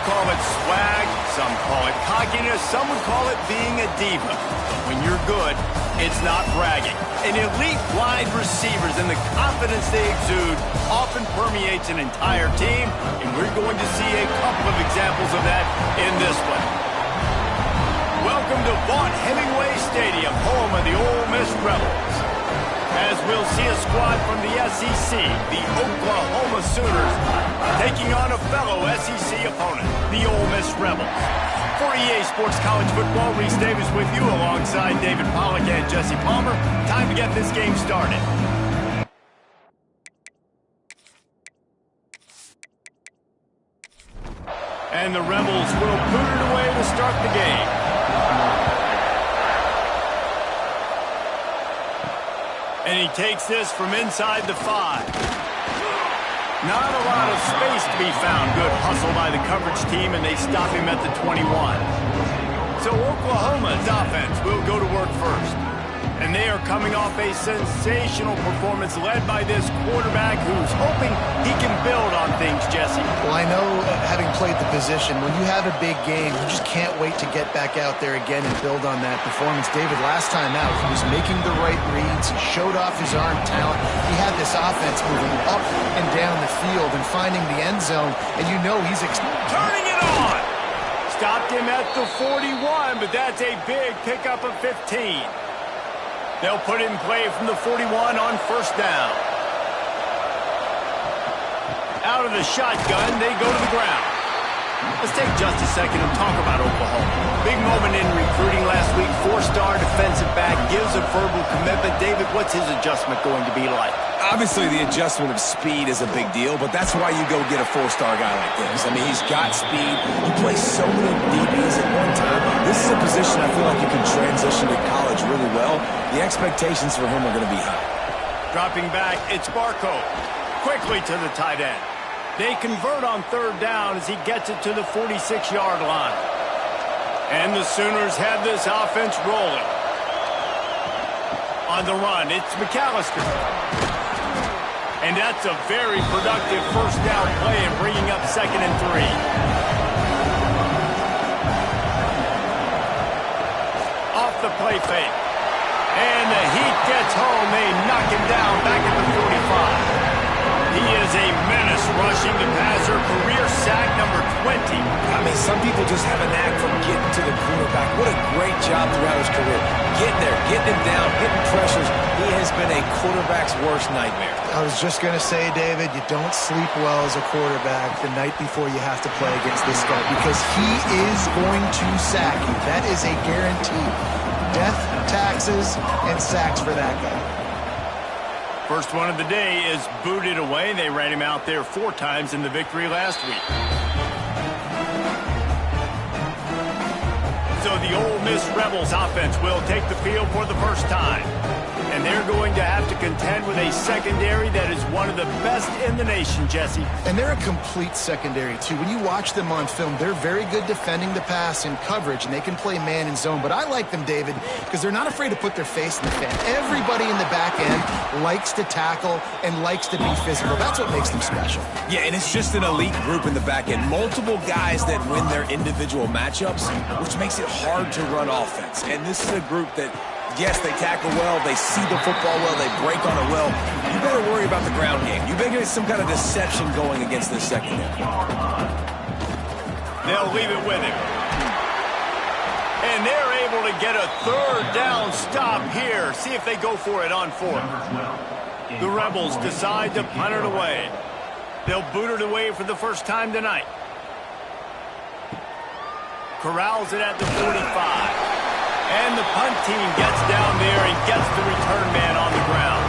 call it swag, some call it cockiness, some would call it being a diva. But when you're good, it's not bragging. And elite wide receivers and the confidence they exude often permeates an entire team, and we're going to see a couple of examples of that in this one. Welcome to Vaught-Hemingway Stadium, home of the Ole Miss Rebels. As we'll see a squad from the SEC, the Oklahoma Sooners, taking on a fellow SEC opponent, the Ole Miss Rebels. For EA Sports College Football, Reese Davis with you alongside David Pollack and Jesse Palmer. Time to get this game started. And the Rebels will boot it away to start the game. And he takes this from inside the 5. Not a lot of space to be found. Good hustle by the coverage team, and they stop him at the 21. So Oklahoma's offense will go to work first. And they are coming off a sensational performance led by this quarterback who's hoping he can build on things, Jesse. Well, I know, having played the position, when you have a big game, you just can't wait to get back out there again and build on that performance. David, last time out, he was making the right reads. He showed off his arm talent. He had this offense moving up and down the field and finding the end zone, and you know he's turning it on. Stopped him at the 41, but that's a big pickup of 15. They'll put it in play from the 41 on first down. Out of the shotgun, they go to the ground. Let's take just a second and talk about Oklahoma. Big moment in recruiting last week. 4-star defensive back gives a verbal commitment. David, what's his adjustment going to be like? Obviously, the adjustment of speed is a big deal, but that's why you go get a 4-star guy like this. I mean, he's got speed. He plays so many DBs at one time. This is a position I feel like you can transition to college really well. The expectations for him are going to be high. Dropping back, it's Barco. Quickly to the tight end. They convert on third down as he gets it to the 46-yard line. And the Sooners have this offense rolling. On the run, it's McAllister. And that's a very productive first down play and bringing up 2nd and 3. Off the play fake. And the Heat gets home. They knock him down back at the 45. He is a menace rushing the passer. Career sack number 20. I mean, some people just have a knack for getting to the quarterback. What a great job throughout his career. Getting there, getting him down, hitting pressures. He has been a quarterback's worst nightmare. I was just going to say, David, you don't sleep well as a quarterback the night before you have to play against this guy because he is going to sack you. That is a guarantee. Death, taxes, and sacks for that guy. First one of the day is booted away. They ran him out there 4 times in the victory last week. So the Ole Miss Rebels offense will take the field for the first time. And they're going to have to contend with a secondary that is one of the best in the nation, Jesse. And they're a complete secondary, too. When you watch them on film, they're very good defending the pass in coverage, and they can play man and zone. But I like them, David, because they're not afraid to put their face in the fan. Everybody in the back end likes to tackle and likes to be physical. That's what makes them special. Yeah, and it's just an elite group in the back end. Multiple guys that win their individual matchups, which makes it hard to run offense. And this is a group that, yes, they tackle well, they see the football well, they break on it well. You better worry about the ground game. You better get some kind of deception going against this secondary. They'll leave it with him. And they're able to get a third down stop here. See if they go for it on 4th. The Rebels decide to punt it away. They'll boot it away for the first time tonight. Corrals it at the 45. And the punt team gets down there and gets the return man on the ground.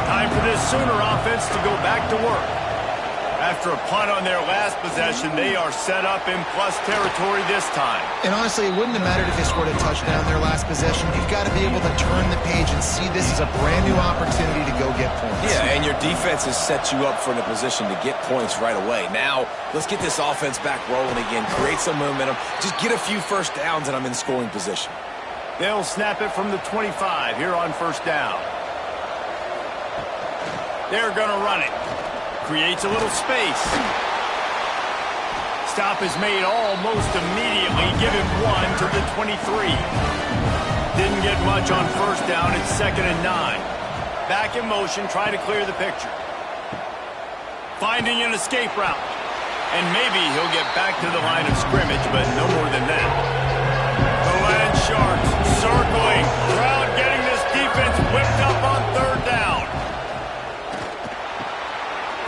Time for this Sooner offense to go back to work. After a punt on their last possession, they are set up in plus territory this time. And honestly, it wouldn't have mattered if they scored a touchdown their last possession. You've got to be able to turn the page and see this as a brand new opportunity to go get points. Yeah, and your defense has set you up for the position to get points right away. Now, let's get this offense back rolling again, create some momentum, just get a few first downs, and I'm in scoring position. They'll snap it from the 25 here on first down. They're going to run it. Creates a little space. stop is made almost immediately. Give him 1 to the 23. Didn't get much on first down. It's 2nd and 9. Back in motion, try to clear the picture. Finding an escape route. And maybe he'll get back to the line of scrimmage, but no more than that. The Land Sharks circling. Crowd getting this defense whipped up on 3rd down.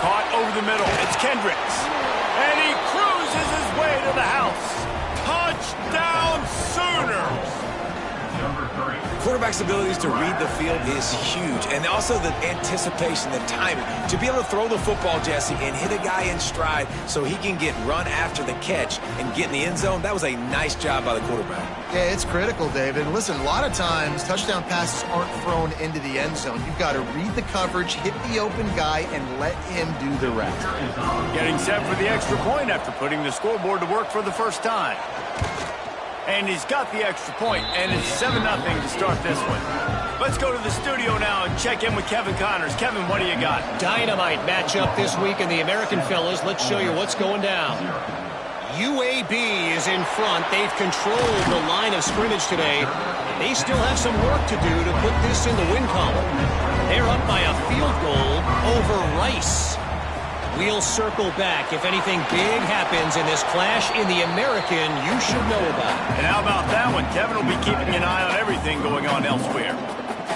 Caught over the middle. It's Kendricks. And he cruises his way to the house. Touchdown Sooners! Quarterback's abilities to read the field is huge, and also the anticipation, the timing. To be able to throw the football, Jesse, and hit a guy in stride so he can get run after the catch and get in the end zone, that was a nice job by the quarterback. Yeah, it's critical, David. And listen, a lot of times touchdown passes aren't thrown into the end zone. You've got to read the coverage, hit the open guy, and let him do the rest. Getting set for the extra point after putting the scoreboard to work for the first time. And he's got the extra point, and it's 7-0 to start this one. Let's go to the studio now and check in with Kevin Connors. Kevin, what do you got? Dynamite matchup this week in the American fellas. Let's show you what's going down. UAB is in front. They've controlled the line of scrimmage today. They still have some work to do to put this in the win column. They're up by a field goal over Rice. We'll circle back. If anything big happens in this clash in the American, you should know about it. And how about that one? Kevin will be keeping an eye on everything going on elsewhere.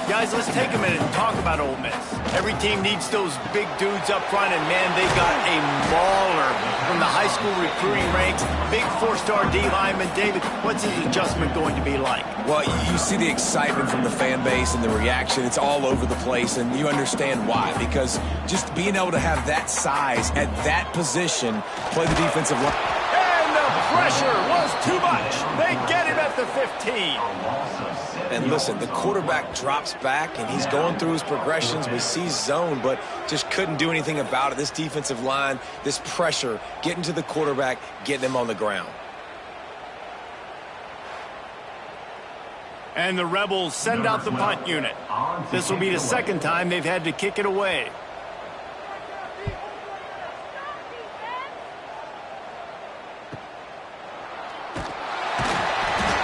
Guys, let's take a minute and talk about Ole Miss. Every team needs those big dudes up front, and man, they got a mauler from the high school recruiting ranks. Big 4-star D lineman. David, what's his adjustment going to be like? Well, you see the excitement from the fan base and the reaction. It's all over the place, and you understand why. Because just being able to have that size at that position, play the defensive line. And the pressure was too much. They get him at the 15. And listen, the quarterback drops back, and he's going through his progressions. We see zone, but just couldn't do anything about it. This defensive line, this pressure, getting to the quarterback, getting him on the ground. And the Rebels send out the punt unit. This will be the 2nd time they've had to kick it away.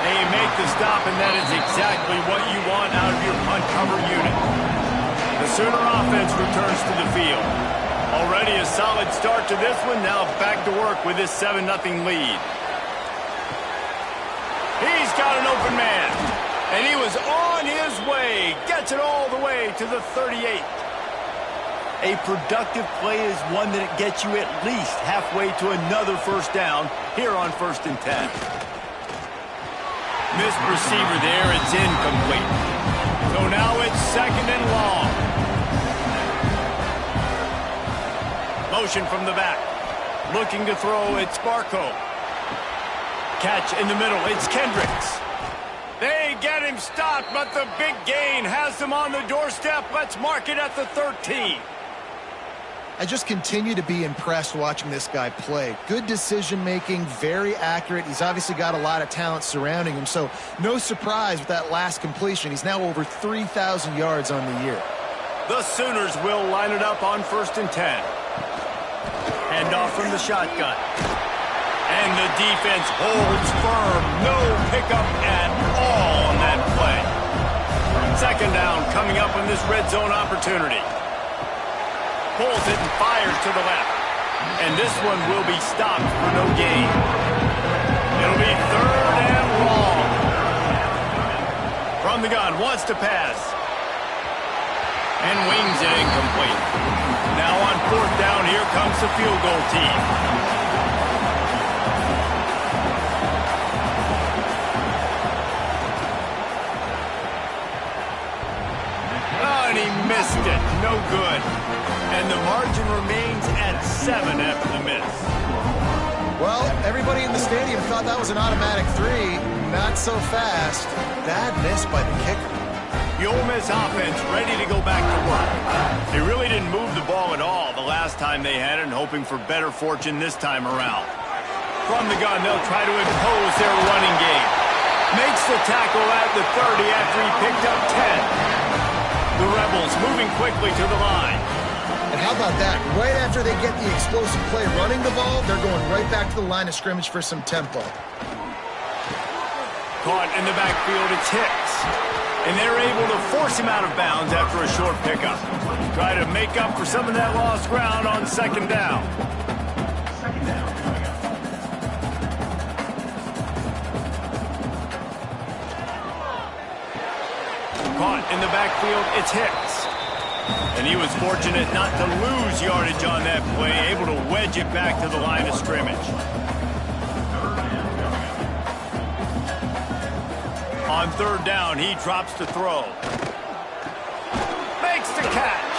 They make the stop, and that is exactly what you want out of your punt cover unit. The Sooner offense returns to the field. Already a solid start to this one. Now back to work with this 7-0 lead. He's got an open man. And he was on his way. Gets it all the way to the 38. A productive play is one that gets you at least halfway to another first down here on 1st and 10. Missed receiver there. It's incomplete. So now it's 2nd and long. Motion from the back. Looking to throw. It's Barco. Catch in the middle. It's Kendricks. They get him stopped, but the big gain has them on the doorstep. Let's mark it at the 13. I just continue to be impressed watching this guy play. Good decision-making, very accurate. He's obviously got a lot of talent surrounding him, so no surprise with that last completion. He's now over 3,000 yards on the year. The Sooners will line it up on 1st and 10. Hand off from the shotgun. And the defense holds firm. No pickup at all on that play. 2nd down coming up on this red zone opportunity. Pulls it and fires to the left. And this one will be stopped for no gain. It'll be 3rd and long. From the gun, wants to pass. And wings it incomplete. Now on 4th down, here comes the field goal team. And he missed it. No good. And the margin remains at 7 after the miss. Well, everybody in the stadium thought that was an automatic 3. Not so fast. Bad miss by the kicker. The Ole Miss offense ready to go back to work. They really didn't move the ball at all the last time they had it, and hoping for better fortune this time around. From the gun, they'll try to impose their running game. Makes the tackle at the 30 after he picked up 10. The Rebels moving quickly to the line. And how about that? Right after they get the explosive play running the ball, they're going right back to the line of scrimmage for some tempo. Caught in the backfield, it's Hicks. And they're able to force him out of bounds after a short pickup. Try to make up for some of that lost ground on second down. Caught in the backfield, it's Hicks. And he was fortunate not to lose yardage on that play, able to wedge it back to the line of scrimmage. On third down, he drops to throw. Makes the catch.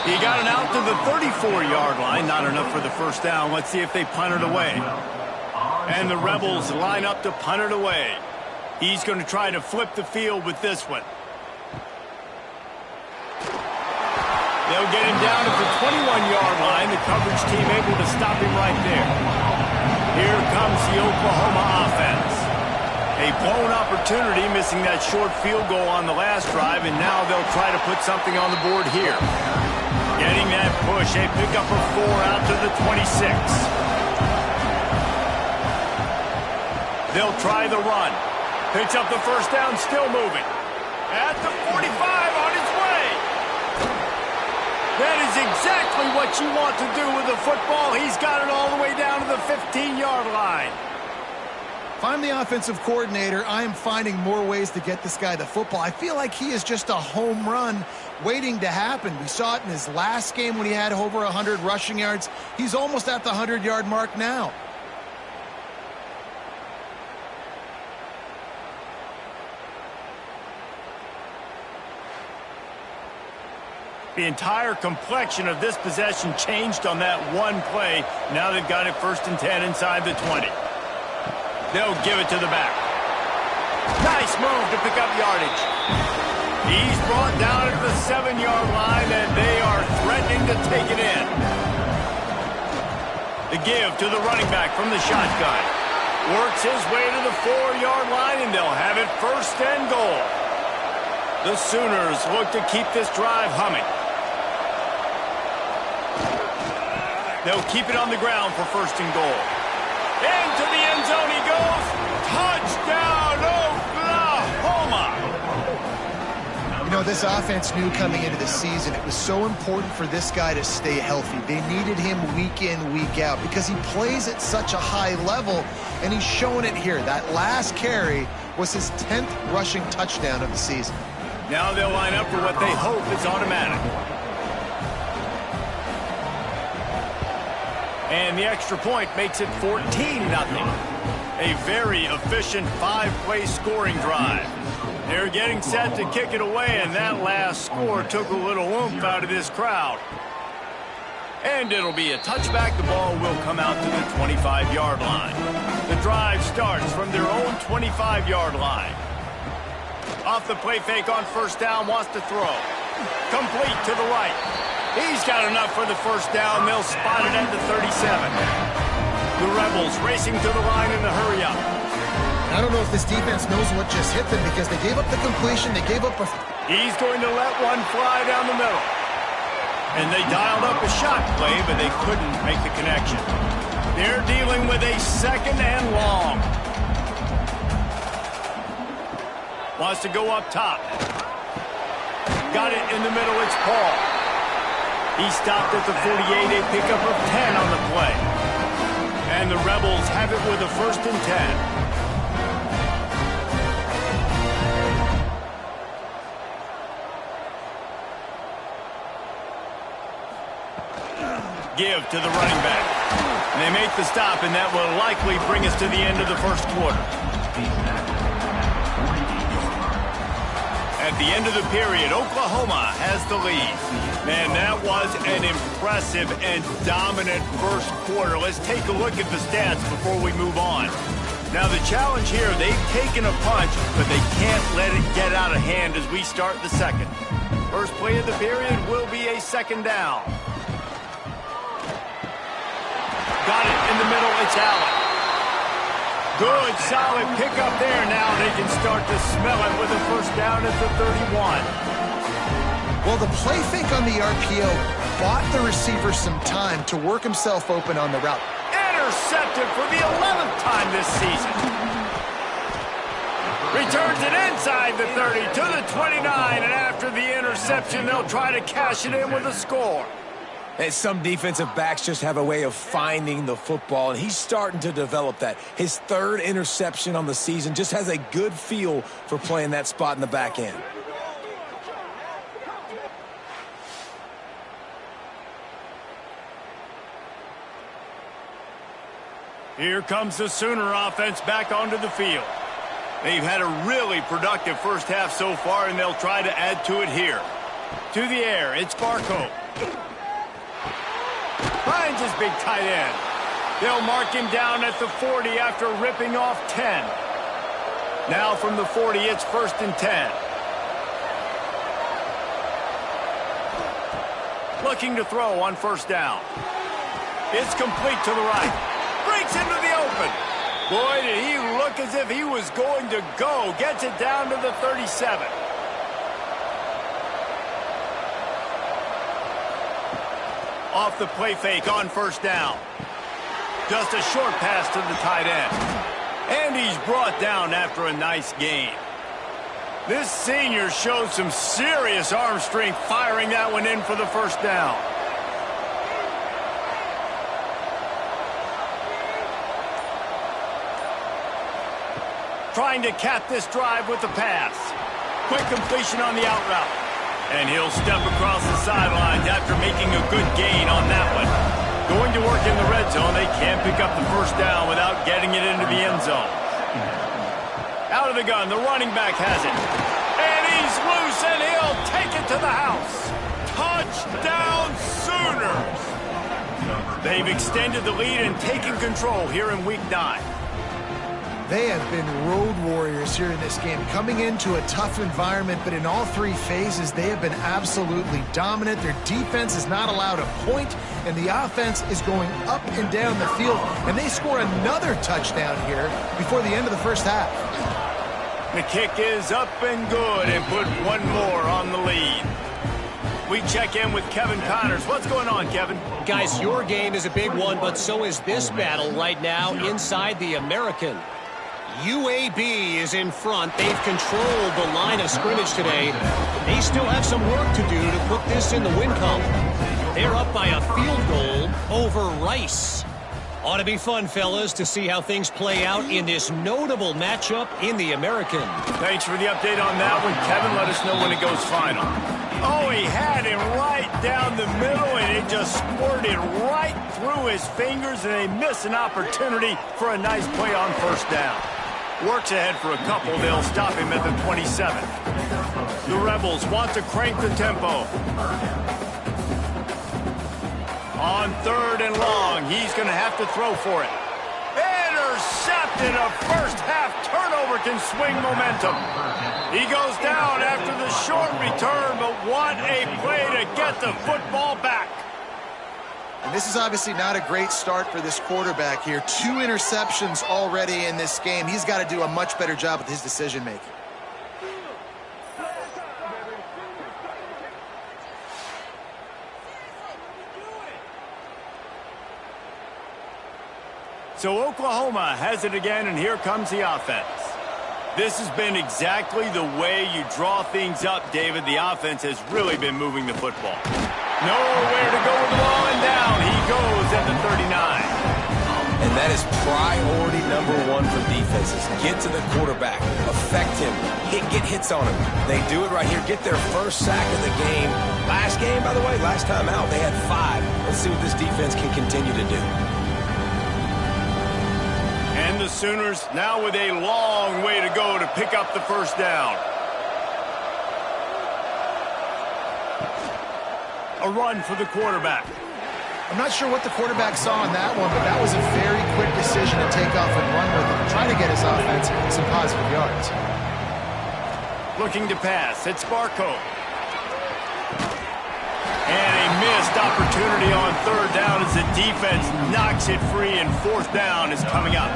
He got it out to the 34-yard line. Not enough for the first down. Let's see if they punt it away. And the Rebels line up to punt it away. He's going to try to flip the field with this one. They'll get him down at the 21-yard line. The coverage team able to stop him right there. Here comes the Oklahoma offense. A blown opportunity, missing that short field goal on the last drive, and now they'll try to put something on the board here. Getting that push, a pickup of 4 out to the 26. They'll try the run. Picks up the first down, still moving. At the 45, on his way. That is exactly what you want to do with the football. He's got it all the way down to the 15-yard line. If I'm the offensive coordinator, I am finding more ways to get this guy the football. I feel like he is just a home run waiting to happen. We saw it in his last game when he had over 100 rushing yards. He's almost at the 100-yard mark now. The entire complexion of this possession changed on that one play. Now they've got it 1st and 10 inside the 20. They'll give it to the back. Nice move to pick up yardage. He's brought down at the 7-yard line, and they are threatening to take it in. The give to the running back from the shotgun. Works his way to the 4-yard line, and they'll have it 1st and goal. The Sooners look to keep this drive humming. They'll keep it on the ground for 1st and goal. Into the end zone he goes. Touchdown, Oklahoma! You know, this offense knew coming into the season it was so important for this guy to stay healthy. They needed him week in, week out because he plays at such a high level, and he's showing it here. That last carry was his 10th rushing touchdown of the season. Now they'll line up for what they hope is automatic. And the extra point makes it 14-0. A very efficient 5-play scoring drive. They're getting set to kick it away, and that last score took a little oomph out of this crowd. And it'll be a touchback. The ball will come out to the 25-yard line. The drive starts from their own 25-yard line. Off the play fake on 1st down, wants to throw. Complete to the right. He's got enough for the 1st down. They'll spot it at the 37. The Rebels racing to the line in a hurry up. I don't know if this defense knows what just hit them because they gave up the completion. They gave up a... He's going to let one fly down the middle. And they dialed up a shot play, but they couldn't make the connection. They're dealing with a 2nd and long. Wants to go up top. Got it in the middle. It's Paul. He stopped at the 48, a pickup of 10 on the play. And the Rebels have it with a 1st and 10. Give to the running back. And they make the stop, and that will likely bring us to the end of the 1st quarter. At the end of the period, Oklahoma has the lead. Man, that was an impressive and dominant 1st quarter. Let's take a look at the stats before we move on. Now, the challenge here, they've taken a punch, but they can't let it get out of hand as we start the 2nd. First play of the period will be a 2nd down. Got it in the middle, it's Allen. Good, solid pickup there. Now they can start to smell it with a 1st down at the 31. Well, the play fake on the RPO bought the receiver some time to work himself open on the route. Intercepted for the 11th time this season. Returns it inside the 30 to the 29, and after the interception, they'll try to cash it in with a score. And some defensive backs just have a way of finding the football, and he's starting to develop that. His third interception on the season, just has a good feel for playing that spot in the back end. Here comes the Sooner offense back onto the field. They've had a really productive first half so far, and they'll try to add to it here. To the air, it's Barco. Finds his big tight end. They'll mark him down at the 40 after ripping off 10. Now from the 40, it's 1st and 10. Looking to throw on 1st down. It's complete to the right. Breaks into the open. Boy, did he look as if he was going to go. Gets it down to the 37. Off the play fake on 1st down. Just a short pass to the tight end. And he's brought down after a nice gain. This senior showed some serious arm strength firing that one in for the 1st down. Trying to cap this drive with the pass. Quick completion on the out route. And he'll step across the sidelines after making a good gain on that one. Going to work in the red zone. They can't pick up the 1st down without getting it into the end zone. Out of the gun, the running back has it. And he's loose, and he'll take it to the house. Touchdown Sooners! They've extended the lead and taken control here in Week 9. They have been road warriors here in this game, coming into a tough environment, but in all 3 phases, they have been absolutely dominant. Their defense is not allowed a point, and the offense is going up and down the field, and they score another touchdown here before the end of the first half. The kick is up and good, and put one more on the lead. We check in with Kevin Connors. What's going on, Kevin? Guys, your game is a big one, but so is this battle right now inside the American. UAB is in front. They've controlled the line of scrimmage today. They still have some work to do to put this in the win column. They're up by a field goal over Rice. Ought to be fun, fellas, to see how things play out in this notable matchup in the American. Thanks for the update on that one, Kevin. Let us know when it goes final. Oh, he had him right down the middle, and it just squirted right through his fingers, and they miss an opportunity for a nice play on 1st down. Works ahead for a couple. They'll stop him at the 27. The Rebels want to crank the tempo. On 3rd and long, he's going to have to throw for it. Intercepted. A first half turnover can swing momentum. He goes down after the short return, but what a play to get the football back. And this is obviously not a great start for this quarterback here. 2 interceptions already in this game. He's got to do a much better job with his decision-making. So Oklahoma has it again, and here comes the offense. This has been exactly the way you draw things up, David. The offense has really been moving the football. Nowhere to go with the ball, and down he goes at the 39. And that is priority number 1 for defenses. Get to the quarterback. Affect him. Get hits on him. They do it right here. Get their first sack of the game. Last game, by the way, last time out, they had 5. Let's see what this defense can continue to do. And the Sooners now with a long way to go to pick up the 1st down. A run for the quarterback. I'm not sure what the quarterback saw on that one, but that was a very quick decision to take off and run with it, try to get his offense some positive yards. Looking to pass. It's Barco. And a missed opportunity on 3rd down as the defense knocks it free, and 4th down is coming up.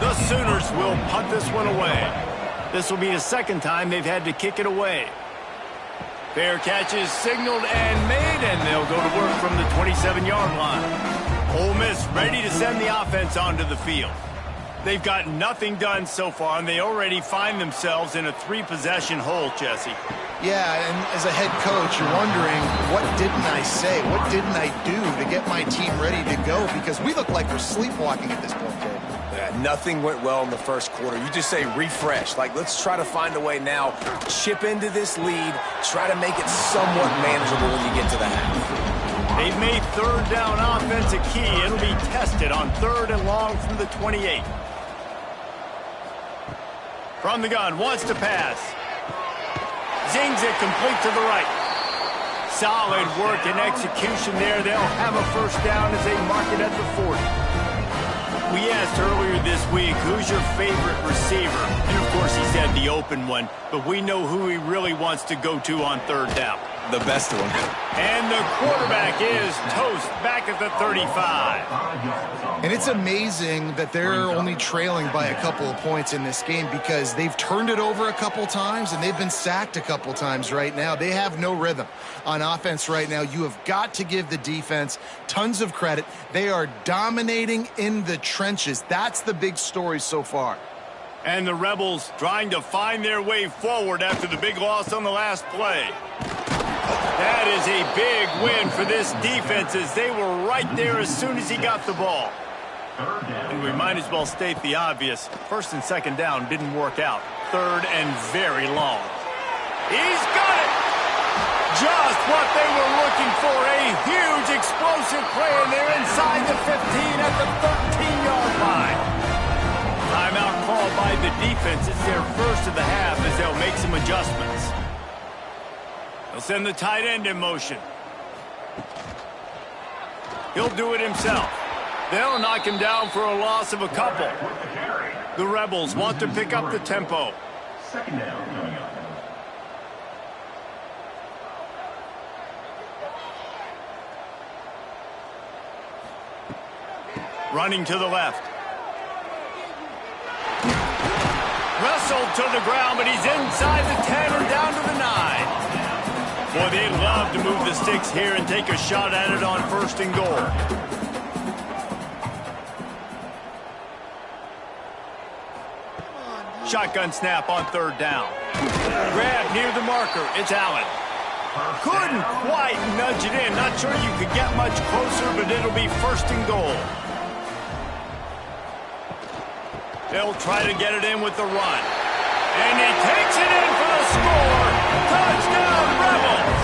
The Sooners will punt this one away. This will be the 2nd time they've had to kick it away. Fair catch is signaled and made, and they'll go to work from the 27-yard line. Ole Miss ready to send the offense onto the field. They've got nothing done so far, and they already find themselves in a 3-possession hole, Jesse. Yeah, and as a head coach, you're wondering, what didn't I say? What didn't I do to get my team ready to go? Because we look like we're sleepwalking at this point, Dave. Yeah, nothing went well in the first quarter. You just say refresh. Like, let's try to find a way now. Chip into this lead. Try to make it somewhat manageable when you get to the half. They've made third down offense a key. It'll be tested on 3rd and long from the 28. From the gun, wants to pass. Zings it complete to the right. Solid work and execution there. They'll have a first down as they mark it at the 40. We asked earlier this week, who's your favorite receiver? And of course he said the open one, but we know who he really wants to go to on 3rd down. The best one. And the quarterback is toast back at the 35. And it's amazing that they're only trailing by a couple of points in this game because they've turned it over a couple times and they've been sacked a couple times right now. They have no rhythm on offense right now. You have got to give the defense tons of credit. They are dominating in the trenches. That's the big story so far. And the Rebels trying to find their way forward after the big loss on the last play. That is a big win for this defense as they were right there as soon as he got the ball. And we might as well state the obvious. 1st and 2nd down didn't work out. 3rd and very long. He's got it! Just what they were looking for. A huge explosive play, and they're inside the 15 at the 13-yard line. Timeout called by the defense. It's their first of the half as they'll make some adjustments. They'll send the tight end in motion. He'll do it himself. They'll knock him down for a loss of a couple. The Rebels want to pick up the tempo. 2nd down coming up. Running to the left. Wrestled to the ground, but he's inside the 10 and down to the 9. Boy, they'd love to move the sticks here and take a shot at it on 1st and goal. Shotgun snap on 3rd down. Grab near the marker. It's Allen. Couldn't quite nudge it in. Not sure you could get much closer, but it'll be 1st and goal. They'll try to get it in with the run. And he takes it in for the score. Touchdown, Rebels!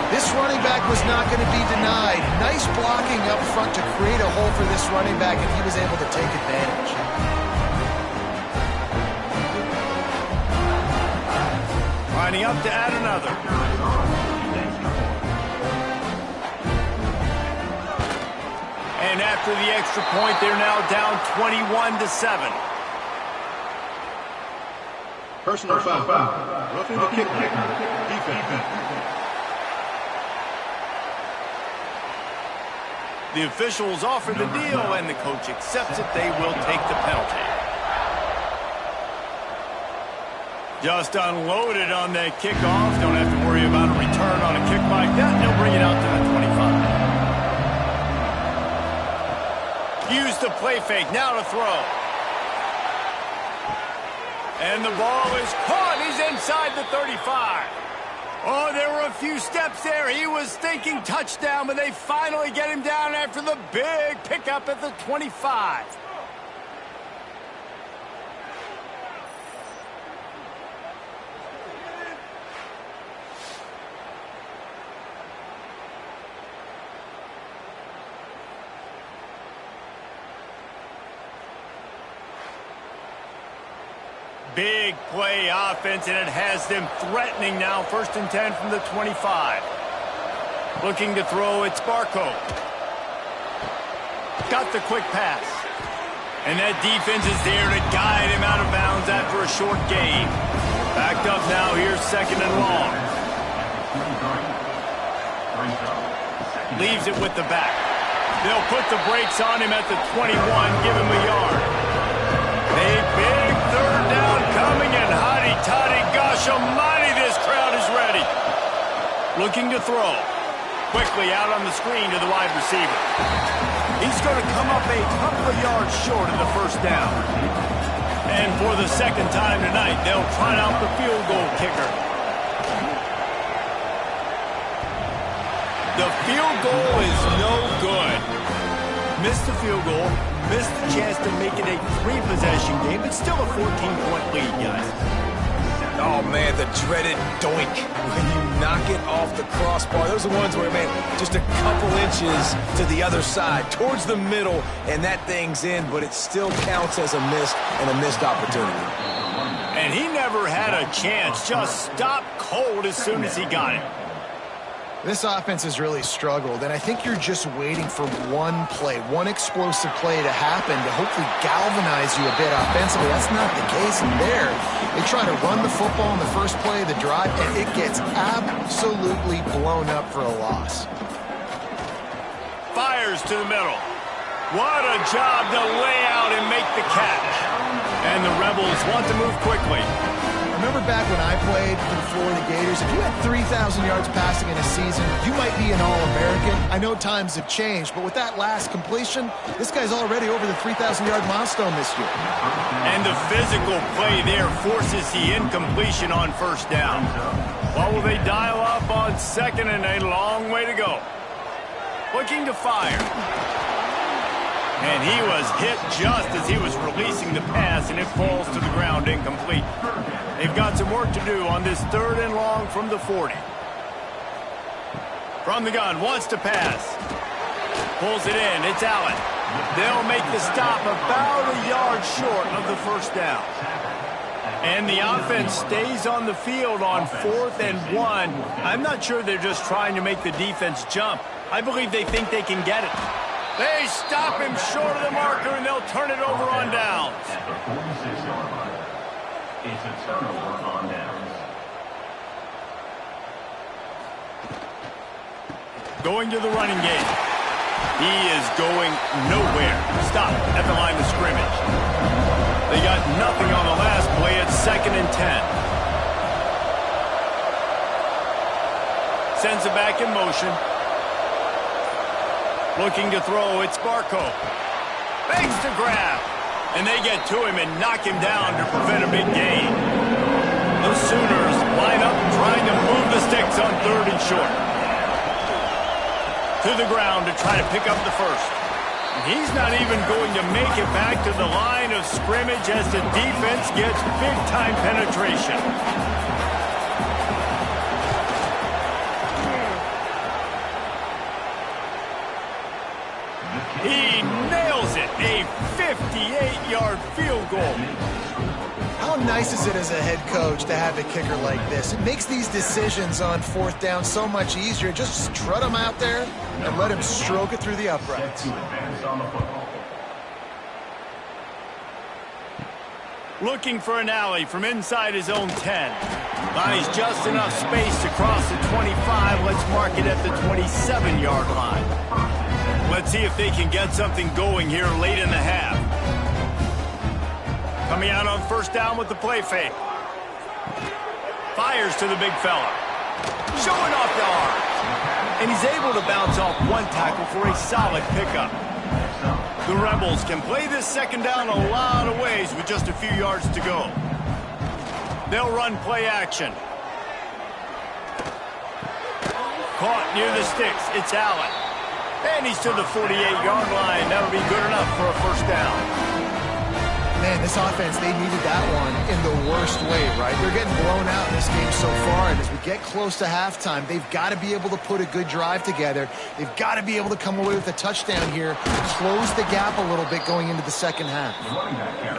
This running back was not going to be denied. Nice blocking up front to create a hole for this running back, and he was able to take advantage. Lining up to add another. And after the extra point, they're now down 21-7. Personal foul. Roughing the kick. Defense. The officials offer the deal, and the coach accepts it. They will take the penalty. Just unloaded on that kickoff. Don't have to worry about a return on a kick like that. They'll bring it out to the 25. Use the play fake. Now to throw. And the ball is caught. He's inside the 35. Oh, there were a few steps there. He was thinking touchdown, but they finally get him down after the big pickup at the 25. Big play offense, and it has them threatening now. 1st and 10 from the 25. Looking to throw, it's Barco. Got the quick pass. And that defense is there to guide him out of bounds after a short gain. Backed up now, here's 2nd and long. Leaves it with the back. They'll put the brakes on him at the 21, give him a yard. A big 3rd down coming, and hotty-toddy, gosh almighty, this crowd is ready. Looking to throw. Quickly out on the screen to the wide receiver. He's going to come up a couple of yards short of the first down. And for the second time tonight, they'll try out the field goal kicker. The field goal is no good. Missed the field goal, missed the chance to make it a 3-possession game, but still a 14-point lead, guys. Oh, man, the dreaded doink when you knock it off the crossbar. Those are ones where, man, just a couple inches to the other side, towards the middle, and that thing's in, but it still counts as a missed and a missed opportunity. And he never had a chance, just stopped cold as soon as he got it. This offense has really struggled, and I think you're just waiting for one play, one explosive play to happen to hopefully galvanize you a bit offensively. That's not the case in there. They try to run the football in the first play of the drive, and it gets absolutely blown up for a loss. Fires to the middle. What a job to lay out and make the catch. And the Rebels want to move quickly. Remember back when I played for the Florida Gators, if you had 3,000 yards passing in a season, you might be an All-American. I know times have changed, but with that last completion, this guy's already over the 3,000-yard milestone this year. And the physical play there forces the incompletion on first down. What will they dial up on second and a long way to go? Looking to fire. And he was hit just as he was releasing the pass, and it falls to the ground incomplete. They've got some work to do on this 3rd and long from the 40. From the gun, wants to pass. Pulls it in, it's Allen. They'll make the stop about a yard short of the first down. And the offense stays on the field on 4th and 1. I'm not sure they're just trying to make the defense jump. I believe they think they can get it. They stop him short of the marker, and they'll turn it over on downs. At the 46-yard line. It's a turnover on downs. Going to the running game. He is going nowhere. Stop at the line of scrimmage. They got nothing on the last play. It's 2nd and 10. Sends it back in motion. Looking to throw, it's Barco. Makes the grab. And they get to him and knock him down to prevent a big gain. The Sooners line up trying to move the sticks on 3rd and short. To the ground to try to pick up the first. He's not even going to make it back to the line of scrimmage as the defense gets big-time penetration. He nails it, a 58-yard field goal. How nice is it as a head coach to have a kicker like this? It makes these decisions on 4th down so much easier. Just strut him out there and let him stroke it through the uprights. Looking for an alley from inside his own 10. Buys just enough space to cross the 25. Let's mark it at the 27-yard line. Let's see if they can get something going here late in the half. Coming out on first down with the play fake. Fires to the big fella. Showing off the arm. And he's able to bounce off one tackle for a solid pickup. The Rebels can play this second down a lot of ways with just a few yards to go. They'll run play action. Caught near the sticks. It's Allen. And he's to the 48-yard line. That'll be good enough for a first down. Man, this offense, they needed that one in the worst way, right? They're getting blown out in this game so far, and as we get close to halftime, they've got to be able to put a good drive together. They've got to be able to come away with a touchdown here, close the gap a little bit going into the second half.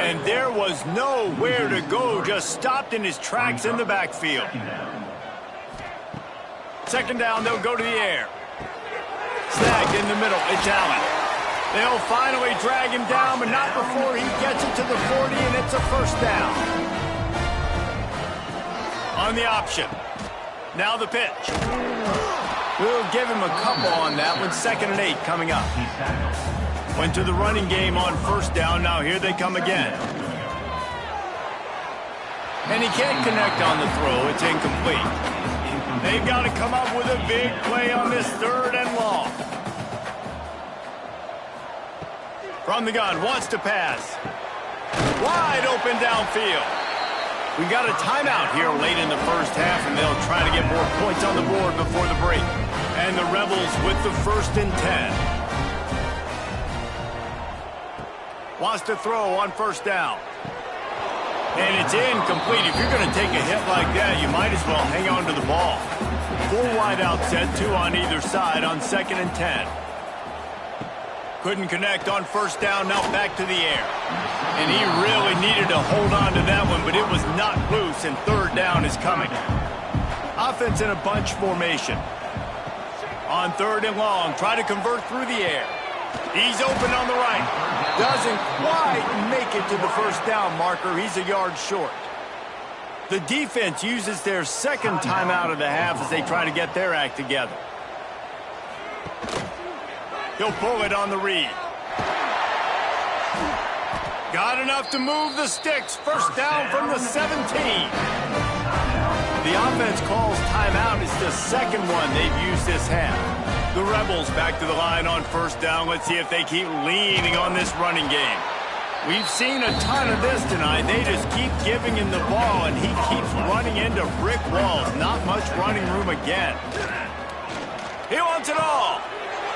And there was nowhere to go, just stopped in his tracks in the backfield. Second down, they'll go to the air. Snagged in the middle, it's Allen. They'll finally drag him down, but not before he gets it to the 40, and it's a first down. On the option. Now the pitch. We'll give him a couple on that one. 2nd and 8 coming up. Went to the running game on first down. Now here they come again. And he can't connect on the throw. It's incomplete. They've got to come up with a big play on this 3rd and long. From the gun, wants to pass. Wide open downfield. We got a timeout here late in the first half, and they'll try to get more points on the board before the break. And the Rebels with the 1st and 10. Wants to throw on 1st down. And it's incomplete. If you're going to take a hit like that, you might as well hang on to the ball. 4 wide out set, 2 on either side on 2nd and 10. Couldn't connect on 1st down, now back to the air. And he really needed to hold on to that one, but it was not loose, and 3rd down is coming. Offense in a bunch formation. On 3rd and long, try to convert through the air. He's open on the right. Doesn't quite make it to the 1st down marker. He's a yard short. The defense uses their 2nd timeout of the half as they try to get their act together. He'll pull it on the read. Got enough to move the sticks. 1st down from the 17. The offense calls timeout. It's the 2nd one they've used this half. The Rebels back to the line on 1st down. Let's see if they keep leaning on this running game. We've seen a ton of this tonight. They just keep giving him the ball, and he keeps running into brick walls. Not much running room again. He wants it all.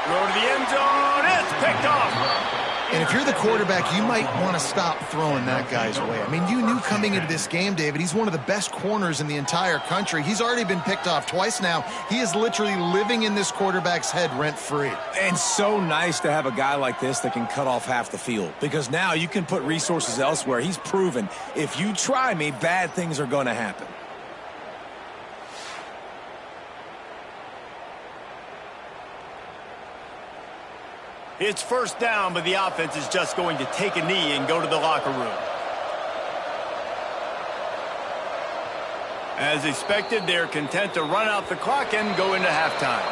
Throw to the end zone. It's picked off. And if you're the quarterback, you might want to stop throwing that guy's way. I mean, you knew coming into this game, David, he's one of the best corners in the entire country. He's already been picked off twice now. He is literally living in this quarterback's head rent-free. And so nice to have a guy like this that can cut off half the field, because now you can put resources elsewhere. He's proven if you try me, bad things are going to happen. It's 1st down, but the offense is just going to take a knee and go to the locker room. As expected, they're content to run out the clock and go into halftime.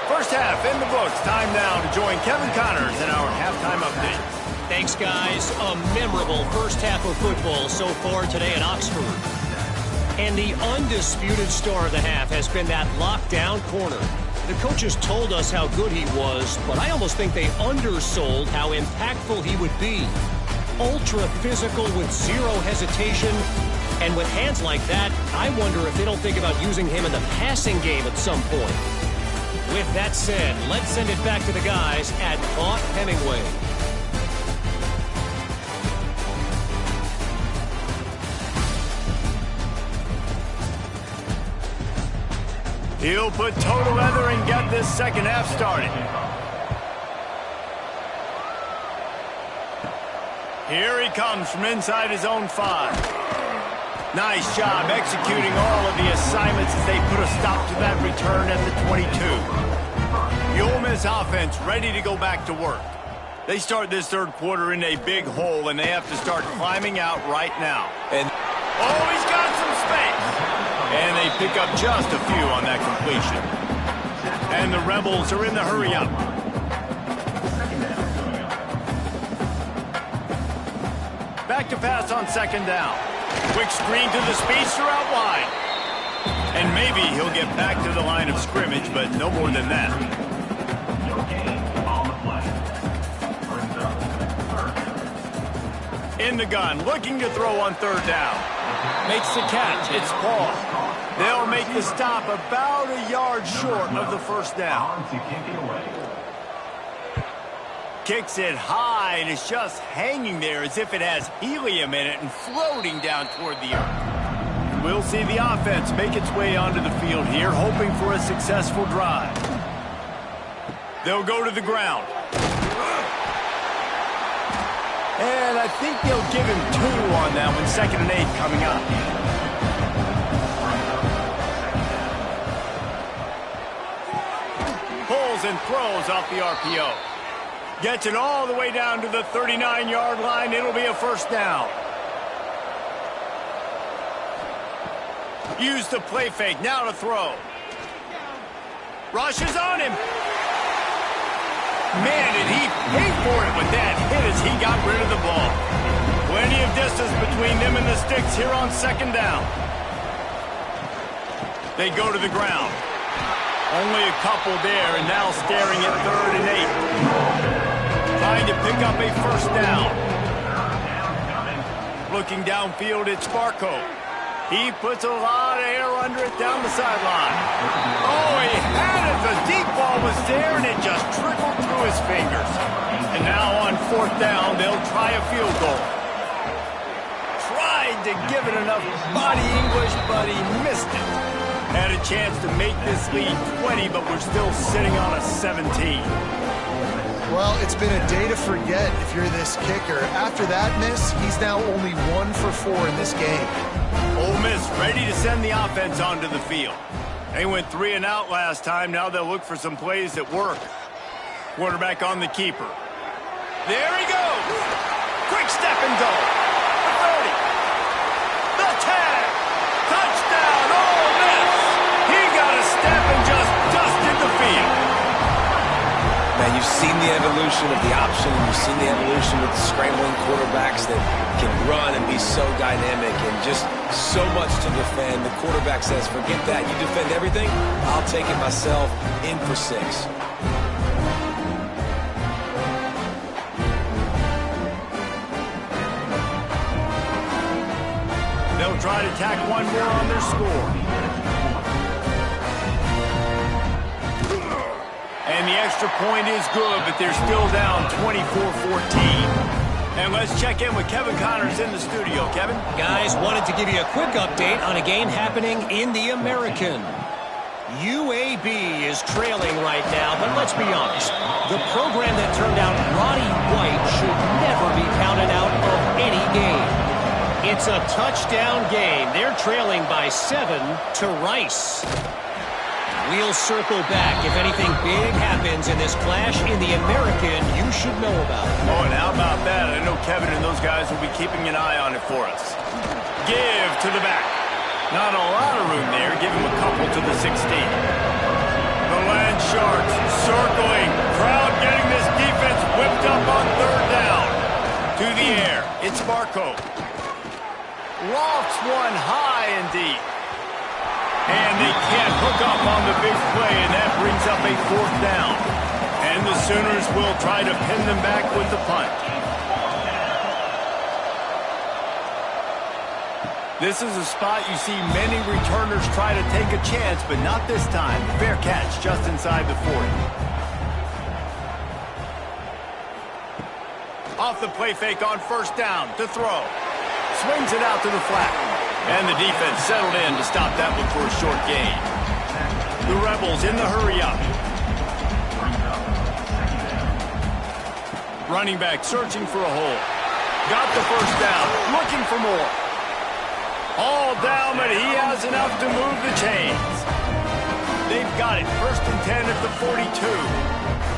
First half in the books. Time now to join Kevin Connors in our halftime update. Thanks, guys. A memorable first half of football so far today at Oxford. And the undisputed star of the half has been that lockdown corner. The coaches told us how good he was, but I almost think they undersold how impactful he would be. Ultra physical with zero hesitation. And with hands like that, I wonder if they don't think about using him in the passing game at some point. With that said, let's send it back to the guys at Vaught Hemingway. He'll put total leather and get this second half started. Here he comes from inside his own 5. Nice job executing all of the assignments as they put a stop to that return at the 22. The Ole Miss offense ready to go back to work. They start this third quarter in a big hole, and they have to start climbing out right now. And oh, he's got some space. And they pick up just a few on that completion. And the Rebels are in the hurry-up. Back to pass on 2nd down. Quick screen to the speedster out wide. And maybe he'll get back to the line of scrimmage, but no more than that. In the gun, looking to throw on 3rd down. Makes the catch. It's Paul. They'll make the stop about a yard short of the 1st down. Kicks it high, and it's just hanging there as if it has helium in it and floating down toward the earth. We'll see the offense make its way onto the field here, hoping for a successful drive. They'll go to the ground. And I think they'll give him 2 on that one. 2nd and 8 coming up. Pulls and throws off the RPO. Gets it all the way down to the 39-yard line. It'll be a 1st down. Use the play fake. Now to throw. Rushes on him. Man, did he pay for it with that hit as he got rid of the ball. Plenty of distance between them and the sticks here on 2nd down. They go to the ground. Only a couple there, and now staring at 3rd and 8. Trying to pick up a first down. Looking downfield at Sparko. He puts a lot of air under it down the sideline. Oh, he had it. The deep ball was there, and it just trickled through his fingers. And now on 4th down, they'll try a field goal. Tried to give it enough body English, but he missed it. Had a chance to make this lead 20, but we're still sitting on a 17. Well, it's been a day to forget if you're this kicker. After that miss, he's now only 1 for 4 in this game. Ole Miss ready to send the offense onto the field. They went 3 and out last time. Now they'll look for some plays that work. Quarterback on the keeper. There he goes. Quick step and go. The 30. The 10. Touchdown, Ole Miss. He got a step and just dusted the field. Man, you've seen the evolution of the option, and you've seen the evolution with the scrambling quarterbacks that can run and be so dynamic and just so much to defend. The quarterback says, forget that. You defend everything, I'll take it myself. In for 6. They'll try to tack one more on their score. And the extra point is good, but they're still down 24-14. And let's check in with Kevin Connors in the studio. Kevin? Guys, wanted to give you a quick update on a game happening in the American. UAB is trailing right now, but let's be honest. The program that turned out Roddy White should never be counted out of any game. It's a touchdown game. They're trailing by 7 to Rice. We'll circle back if anything big happens in this clash in the American you should know about. Oh, and how about that? I know Kevin and those guys will be keeping an eye on it for us. Give to the back. Not a lot of room there. Give him a couple to the 16. The Land Sharks circling. Crowd getting this defense whipped up on 3rd down. To the air. It's Sparko. Lofts one high and deep. And they can't hook up on the big play, and that brings up a 4th down. And the Sooners will try to pin them back with the punt. This is a spot you see many returners try to take a chance, but not this time. Fair catch just inside the 40. Off the play fake on 1st down to throw. Swings it out to the flat. And the defense settled in to stop that one for a short gain. The Rebels in the hurry-up. Running back searching for a hole. Got the 1st down. Looking for more. All down, but he has enough to move the chains. They've got it. 1st and 10 at the 42.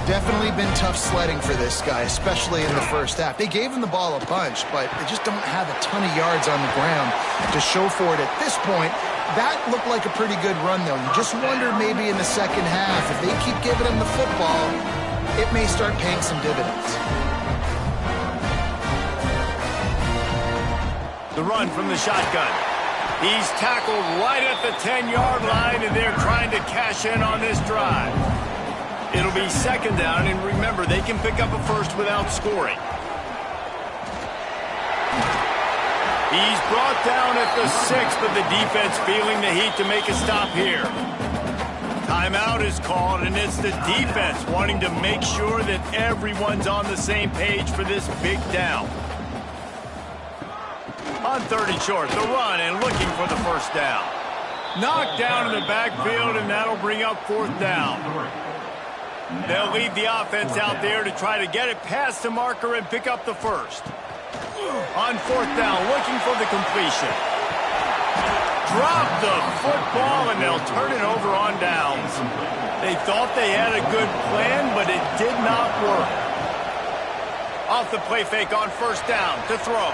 Definitely been tough sledding for this guy, especially in the first half. They gave him the ball a bunch, but they just don't have a ton of yards on the ground to show for it at this point. That looked like a pretty good run, though. You just wonder maybe in the second half, if they keep giving him the football, it may start paying some dividends. The run from the shotgun. He's tackled right at the 10-yard line, and they're trying to cash in on this drive. It'll be 2nd down, and remember, they can pick up a first without scoring. He's brought down at the 6, but the defense feeling the heat to make a stop here. Timeout is called, and it's the defense wanting to make sure that everyone's on the same page for this big down. On 3rd and short, the run and looking for the 1st down. Knocked down in the backfield, and that'll bring up 4th down. They'll leave the offense out there to try to get it past the marker and pick up the 1st. On 4th down, looking for the completion. Drop the football, and they'll turn it over on downs. They thought they had a good plan, but it did not work. Off the play fake on 1st down to throw.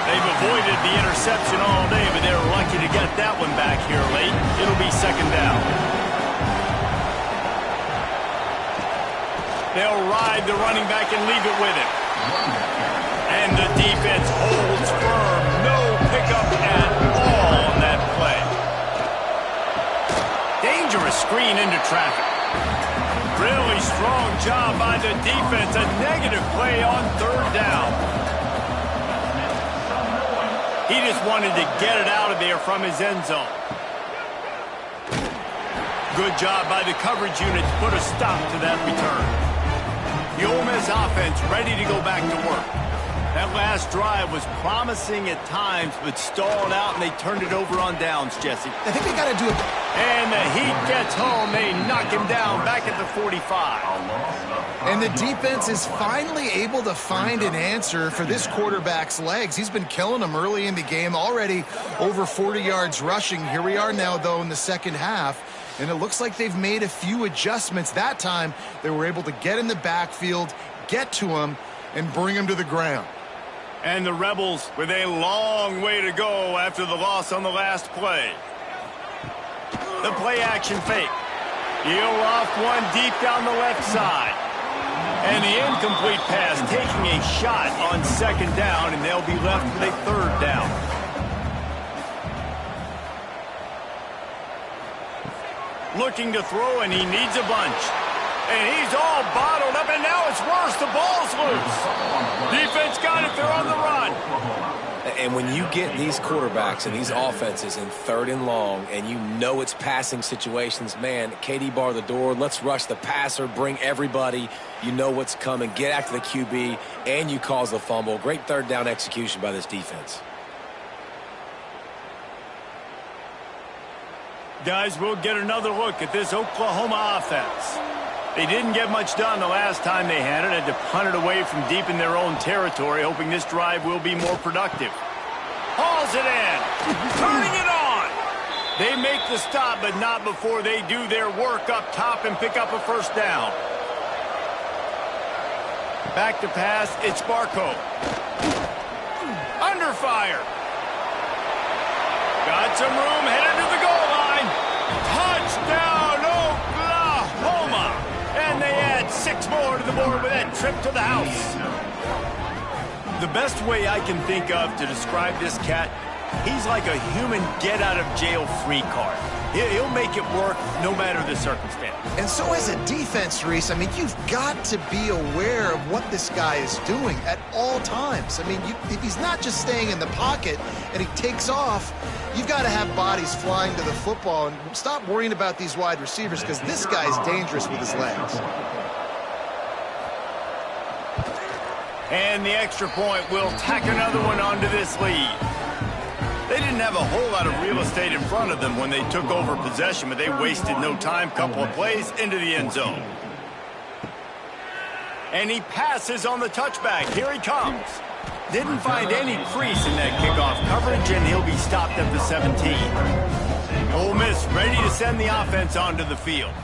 They've avoided the interception all day, but they're lucky to get that one back here late. It'll be 2nd down. They'll ride the running back and leave it with him. And the defense holds firm. No pickup at all on that play. screen into traffic. Really strong job by the defense. A negative play on third down. He just wanted to get it out of there from his end zone. Good job by the coverage unit to put a stop to that return. The Ole Miss offense ready to go back to work. That last drive was promising at times, but stalled out, and they turned it over on downs, Jesse. I think they got to do it. And the Heat gets home. They knock him down back at the 45. And the defense is finally able to find an answer for this quarterback's legs. He's been killing them early in the game, already over 40 yards rushing. Here we are now, though, in the second half. And it looks like they've made a few adjustments. That time, they were able to get in the backfield, get to him, and bring him to the ground. And the Rebels with a long way to go after the loss on the last play. The play action fake. He'll off one deep down the left side. And the incomplete pass taking a shot on second down, and they'll be left with a third down. Looking to throw, and he needs a bunch. And he's all bottled up, and now it's worse. The ball's loose. Defense got it. They're on the run. And when you get these quarterbacks and these offenses in third and long, and you know it's passing situations, man, KD bar the door, let's rush the passer, bring everybody. You know what's coming. Get after the QB, and you cause the fumble. Great third down execution by this defense. Guys, we'll get another look at this Oklahoma offense. They didn't get much done the last time they had it. Had to punt it away from deep in their own territory, hoping this drive will be more productive. Hauls it in. Turning it on. They make the stop, but not before they do their work up top and pick up a first down. Back to pass. It's Barco. Under fire. Got some room. Headed to the goal line. Touchdown, Oklahoma. And they add 6 more to the board with that trip to the house. The best way I can think of to describe this cat, he's like a human get-out-of-jail-free card. He'll make it work no matter the circumstance. And so as a defense, Reese, I mean, you've got to be aware of what this guy is doing at all times. I mean, if he's not just staying in the pocket and he takes off, you've got to have bodies flying to the football and stop worrying about these wide receivers, because this guy's dangerous with his legs. And the extra point will tack another one onto this lead. They didn't have a whole lot of real estate in front of them when they took over possession, but they wasted no time. Couple of plays into the end zone. And he passes on the touchback. Here he comes. Didn't find any crease in that kickoff coverage, and he'll be stopped at the 17. Ole Miss ready to send the offense onto the field.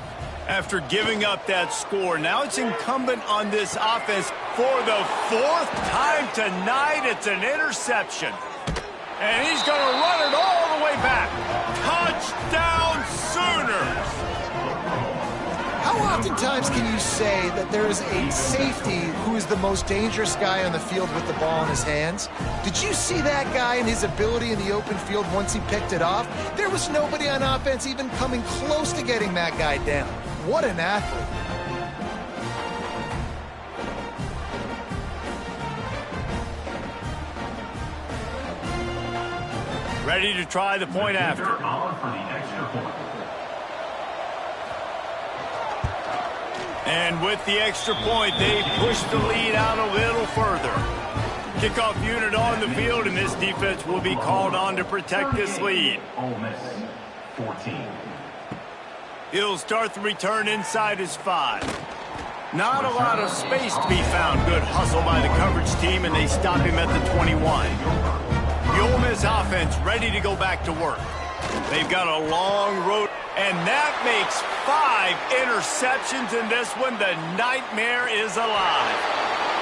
After giving up that score, now it's incumbent on this offense for the 4th time tonight. It's an interception. And he's going to run it all the way back. Touchdown, Sooners! How oftentimes can you say that there is a safety who is the most dangerous guy on the field with the ball in his hands? Did you see that guy and his ability in the open field once he picked it off? There was nobody on offense even coming close to getting that guy down. What an athlete. Ready to try the point after. And with the extra point, they push the lead out a little further. Kickoff unit on the field, and this defense will be called on to protect this lead. Ole Miss, 14. He'll start the return inside his 5. Not a lot of space to be found. Good hustle by the coverage team, and they stop him at the 21. The Ole Miss offense ready to go back to work. They've got a long road, and that makes 5 interceptions in this one. The nightmare is alive.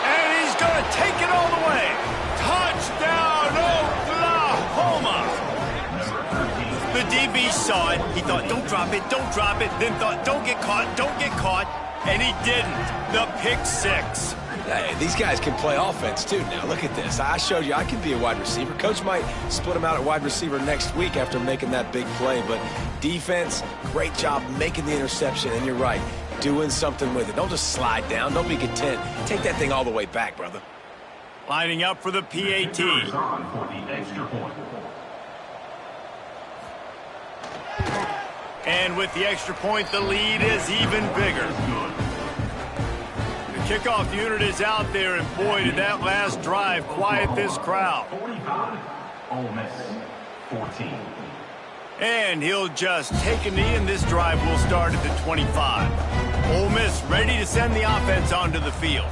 And he's going to take it all the way. Touchdown, Oklahoma! The DB saw it. He thought, don't drop it, don't drop it. Then thought, don't get caught, don't get caught. And he didn't. The pick 6. Hey, these guys can play offense, too. Now, look at this. I showed you I can be a wide receiver. Coach might split him out at wide receiver next week after making that big play. But defense, great job making the interception. And you're right, doing something with it. Don't just slide down. Don't be content. Take that thing all the way back, brother. Lining up for the PAT. On for the extra point. And with the extra point, the lead is even bigger. The kickoff unit is out there, and boy, did that last drive quiet this crowd. 45. Ole Miss, 14. And he'll just take a knee, and this drive will start at the 25. Ole Miss ready to send the offense onto the field.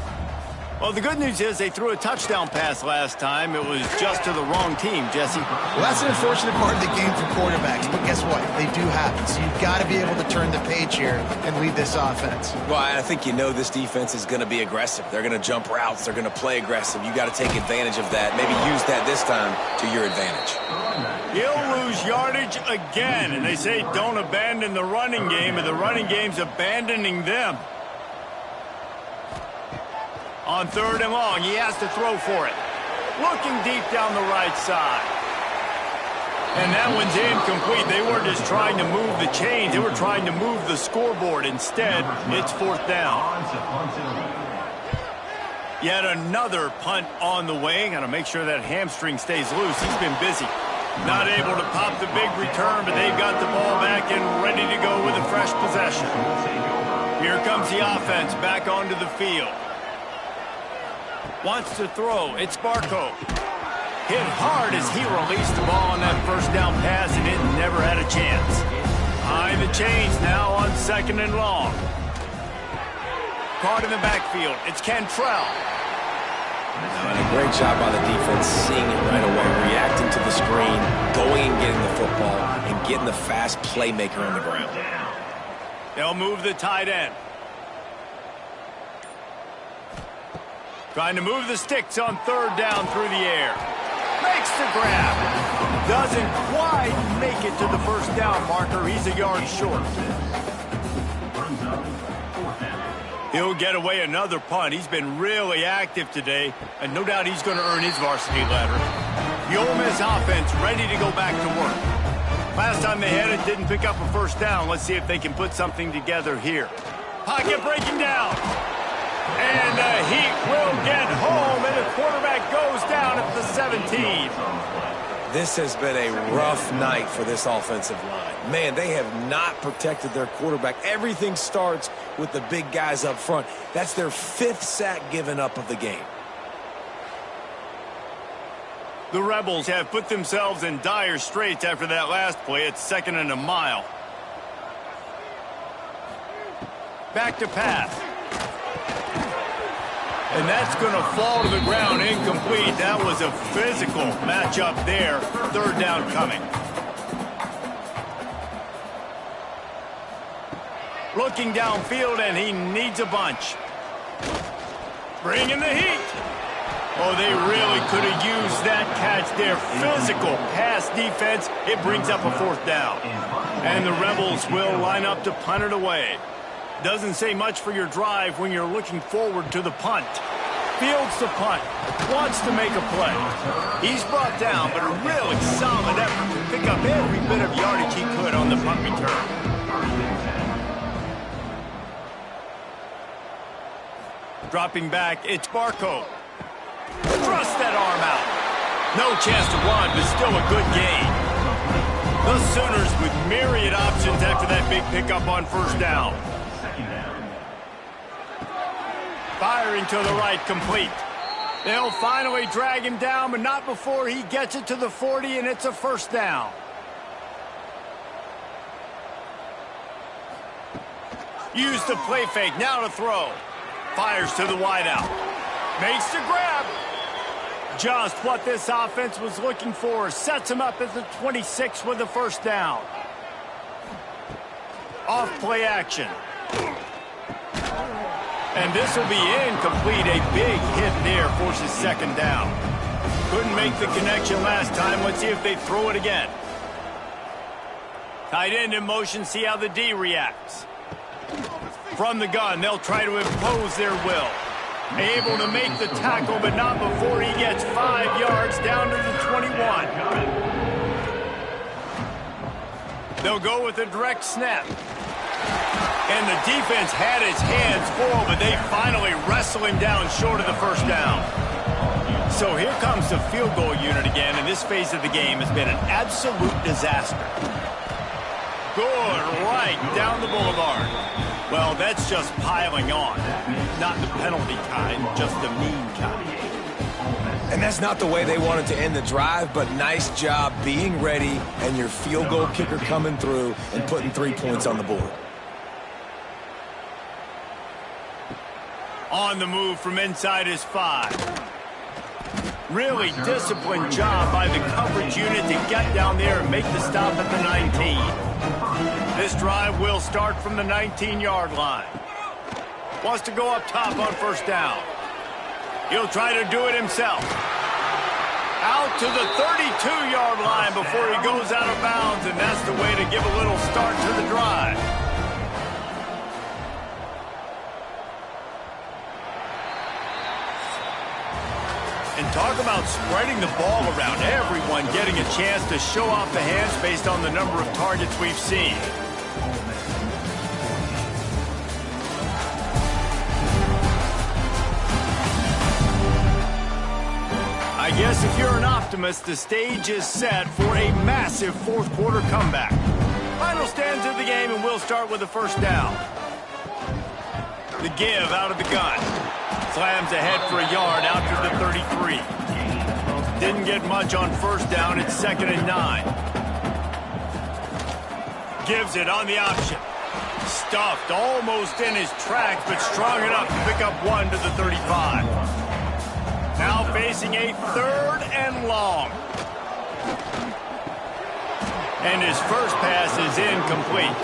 Well, the good news is they threw a touchdown pass last time. It was just to the wrong team, Jesse. Well, that's an unfortunate part of the game for quarterbacks, but guess what? They do happen, so you've got to be able to turn the page here and lead this offense. Well, I think you know this defense is going to be aggressive. They're going to jump routes. They're going to play aggressive. You got to take advantage of that. Maybe use that this time to your advantage. He'll lose yardage again, and they say don't abandon the running game, and the running game's abandoning them. On 3rd and long, he has to throw for it. Looking deep down the right side. And that one's incomplete. They weren't just trying to move the chains. They were trying to move the scoreboard. Instead, it's 4th down. Yet another punt on the way. Got to make sure that hamstring stays loose. He's been busy. Not able to pop the big return, but they've got the ball back and ready to go with a fresh possession. Here comes the offense back onto the field. Wants to throw. It's Barco. Hit hard as he released the ball on that first down pass, and it never had a chance. Behind the chains now on 2nd and long. Caught in the backfield. It's Cantrell. And a great job by the defense seeing it right away, reacting to the screen, going and getting the football, and getting the fast playmaker on the ground. They'll move the tight end. Trying to move the sticks on 3rd down through the air. Makes the grab. Doesn't quite make it to the 1st down marker. He's a yard short. He'll get away another punt. He's been really active today, and no doubt he's going to earn his varsity letter. The Ole Miss offense ready to go back to work. Last time they had it, didn't pick up a 1st down. Let's see if they can put something together here. Pocket breaking down. And the Heat will get home, and the quarterback goes down at the 17. This has been a rough night for this offensive line. Man, they have not protected their quarterback. Everything starts with the big guys up front. That's their 5th sack given up of the game. The Rebels have put themselves in dire straits after that last play. It's 2nd and a mile. Back to pass. And that's going to fall to the ground incomplete. That was a physical matchup there. 3rd down coming. Looking downfield, and he needs a bunch. Bringing the heat. Oh, they really could have used that catch there. Physical pass defense. It brings up a 4th down. And the Rebels will line up to punt it away. Doesn't say much for your drive when you're looking forward to the punt. Fields the punt. Wants to make a play. He's brought down, but a really solid effort to pick up every bit of yardage he could on the punt return. Dropping back, it's Barco. Thrust that arm out. No chance to run, but still a good gain. The Sooners with myriad options after that big pickup on 1st down. Firing to the right, complete. They'll finally drag him down, but not before he gets it to the 40, and it's a 1st down. Use the play fake, now to throw. Fires to the wideout. Makes the grab. Just what this offense was looking for. Sets him up at the 26 with the 1st down. Off play action. And this will be incomplete. A big hit there forces 2nd down. Couldn't make the connection last time. Let's see if they throw it again. Tight end in motion. See how the D reacts. From the gun, they'll try to impose their will. Able to make the tackle, but not before he gets 5 yards down to the 21. They'll go with a direct snap. And the defense had his hands full, but they finally wrestle him down short of the first down. So here comes the field goal unit again, and this phase of the game has been an absolute disaster. Good right down the boulevard. Well, that's just piling on. Not the penalty kind, just the mean kind. And that's not the way they wanted to end the drive, but nice job being ready and your field goal kicker coming through and putting 3 points on the board. On the move from inside his 5. Really disciplined job by the coverage unit to get down there and make the stop at the 19. This drive will start from the 19-yard line. Wants to go up top on first down. He'll try to do it himself. Out to the 32-yard line before he goes out of bounds, and that's the way to give a little start to the drive. And talk about spreading the ball around. Everyone getting a chance to show off the hands based on the number of targets we've seen. I guess if you're an optimist, the stage is set for a massive fourth quarter comeback. Final stanza of the game, and we'll start with the first down. The give out of the gun. Slams ahead for a yard out to the 33. Didn't get much on first down. It's 2nd and 9. Gives it on the option. Stuffed almost in his tracks, but strong enough to pick up 1 to the 35. Now facing a 3rd and long. And his first pass is incomplete.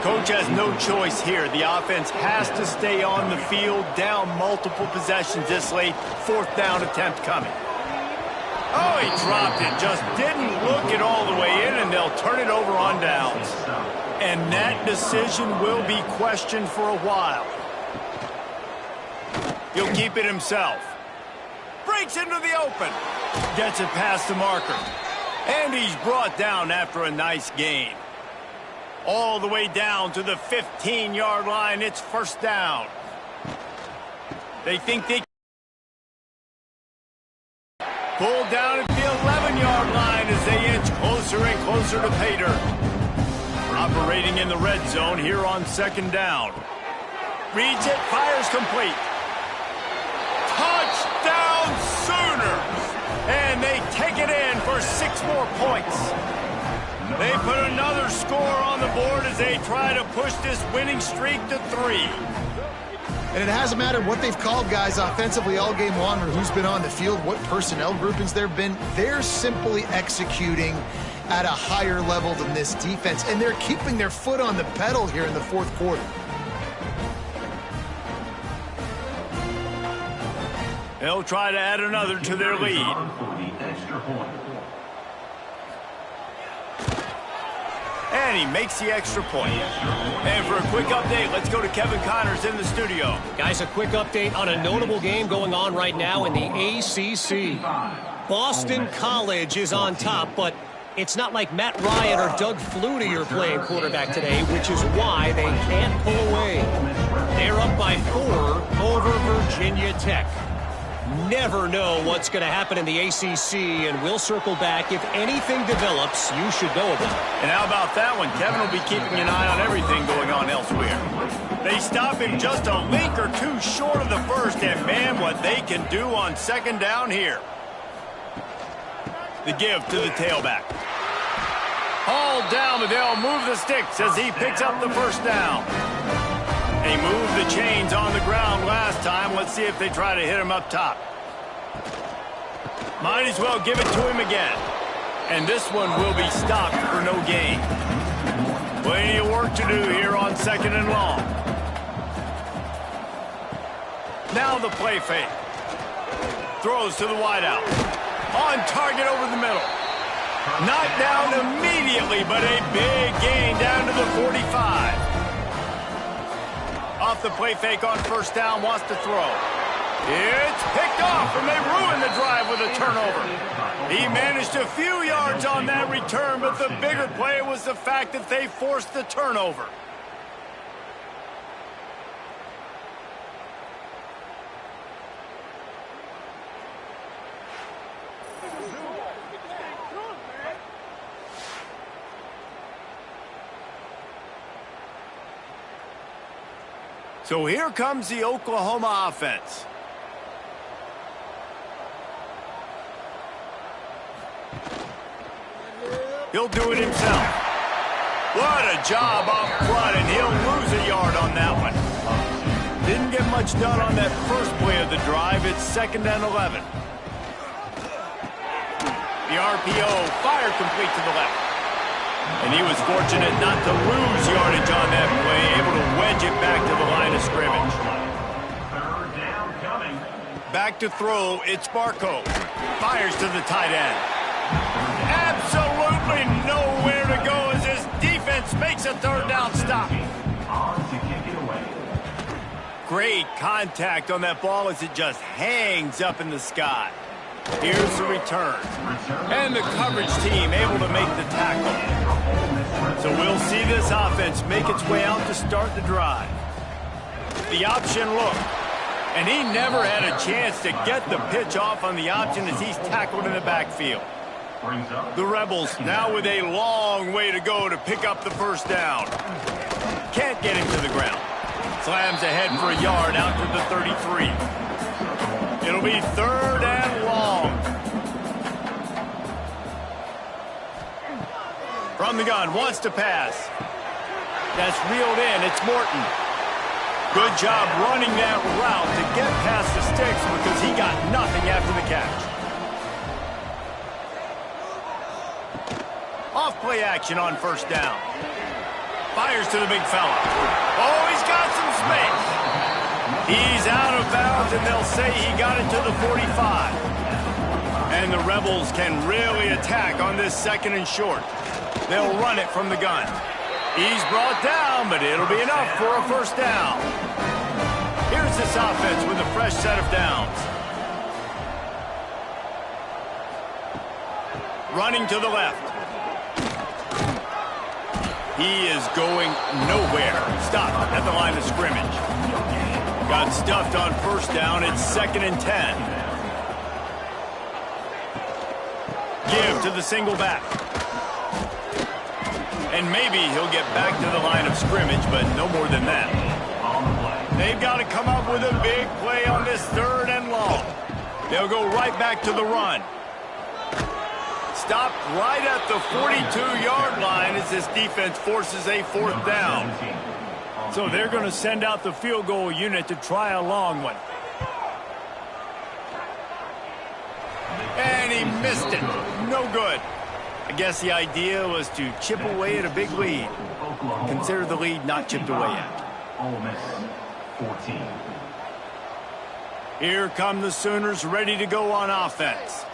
Coach has no choice here. The offense has to stay on the field, down multiple possessions this late. 4th down attempt coming. Oh, he dropped it. Just didn't look it all the way in, and they'll turn it over on downs. And that decision will be questioned for a while. He'll keep it himself. Breaks into the open. Gets it past the marker. And he's brought down after a nice gain. All the way down to the 15-yard line. It's first down. They think they pull down at the 11-yard line as they inch closer and closer to pay dirt. Operating in the red zone here on 2nd down. Reads it, fires complete. Touchdown Sooners! And they take it in for 6 more points. They put another score on the board as they try to push this winning streak to 3. And it hasn't mattered what they've called guys offensively all game long or who's been on the field, what personnel groupings there have been. They're simply executing at a higher level than this defense, and they're keeping their foot on the pedal here in the 4th quarter. They'll try to add another to their lead. And he makes the extra point. And for a quick update, let's go to Kevin Connors in the studio. Guys, a quick update on a notable game going on right now in the ACC. Boston College is on top, but it's not like Matt Ryan or Doug Flutie are playing quarterback today, which is why they can't pull away. They're up by 4 over Virginia Tech. Never know what's going to happen in the ACC, and we'll circle back. If anything develops, you should know about it. And how about that one? Kevin will be keeping an eye on everything going on elsewhere. They stop him just a link or 2 short of the first, and man, what they can do on 2nd down here. The give to the tailback. Hauled down, but they'll move the sticks as he picks up the first down. They moved the chains on the ground last time. Let's see if they try to hit him up top. Might as well give it to him again. And this one will be stopped for no gain. Plenty of work to do here on 2nd and long. Now the play fake. Throws to the wideout. On target over the middle. Knocked down immediately, but a big gain down to the 45. Off the play fake on first down, wants to throw. It's picked off, and they ruin the drive with a turnover. He managed a few yards on that return, but the bigger play was the fact that they forced the turnover. So here comes the Oklahoma offense. He'll do it himself. What a job up front, and he'll lose a yard on that one. Didn't get much done on that first play of the drive. It's 2nd and 11. The RPO fired complete to the left. And he was fortunate not to lose yardage on that play, able to wedge it back to the line of scrimmage. Back to throw, it's Barco. Fires to the tight end. Absolutely nowhere to go as his defense makes a 3rd down stop. Great contact on that ball as it just hangs up in the sky. Here's the return. And the coverage team able to make the tackle. So we'll see this offense make its way out to start the drive. The option look. And he never had a chance to get the pitch off on the option as he's tackled in the backfield. The Rebels now with a long way to go to pick up the 1st down. Can't get him to the ground. Slams ahead for a yard out to the 33. It'll be 3rd and long. From the gun, wants to pass. That's reeled in. It's Morton. Good job running that route to get past the sticks because he got nothing after the catch. Off play action on 1st down. Fires to the big fella. Oh, he's got some space. He's out of bounds, and they'll say he got it to the 45. And the Rebels can really attack on this 2nd and short. They'll run it from the gun. He's brought down, but it'll be enough for a 1st down. Here's this offense with a fresh set of downs. Running to the left. He is going nowhere. Stopped at the line of scrimmage. Got stuffed on 1st down. It's 2nd and 10. Give to the single back. And maybe he'll get back to the line of scrimmage, but no more than that. They've got to come up with a big play on this 3rd and long. They'll go right back to the run. Stopped right at the 42-yard line as this defense forces a 4th down. So they're going to send out the field goal unit to try a long one. And he missed it. No good. I guess the idea was to chip away at a big lead. Consider the lead not chipped away yet. 14. Here come the Sooners ready to go on offense.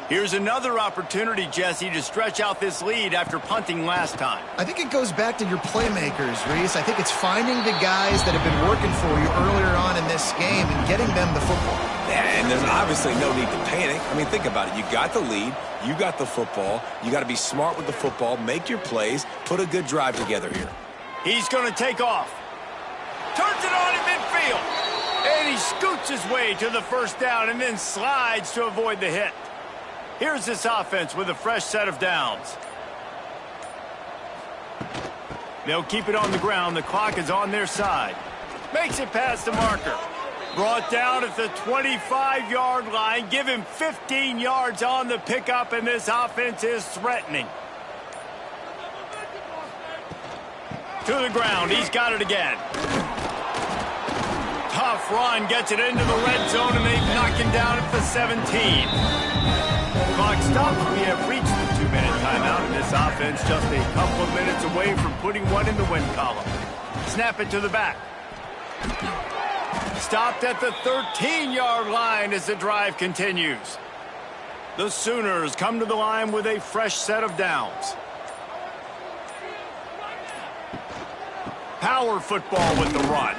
Here's another opportunity, Jesse, to stretch out this lead after punting last time. I think it goes back to your playmakers, Reese. I think it's finding the guys that have been working for you earlier on in this game and getting them the football. Yeah, and there's obviously no need to panic. I mean, think about it. You got the lead. You got the football. You got to be smart with the football, make your plays, put a good drive together here. He's going to take off. Turns it on in midfield. And he scoots his way to the 1st down and then slides to avoid the hit. Here's this offense with a fresh set of downs. They'll keep it on the ground. The clock is on their side. Makes it past the marker. Brought down at the 25-yard line. Give him 15 yards on the pickup, and this offense is threatening. To the ground. He's got it again. Tough run. Gets it into the red zone, and they knock him down at the 17. Clock stops. We have reached the 2-minute timeout, and this offense just a couple of minutes away from putting one in the win column. Snap it to the back. Stopped at the 13-yard line as the drive continues. The Sooners come to the line with a fresh set of downs. Power football with the run.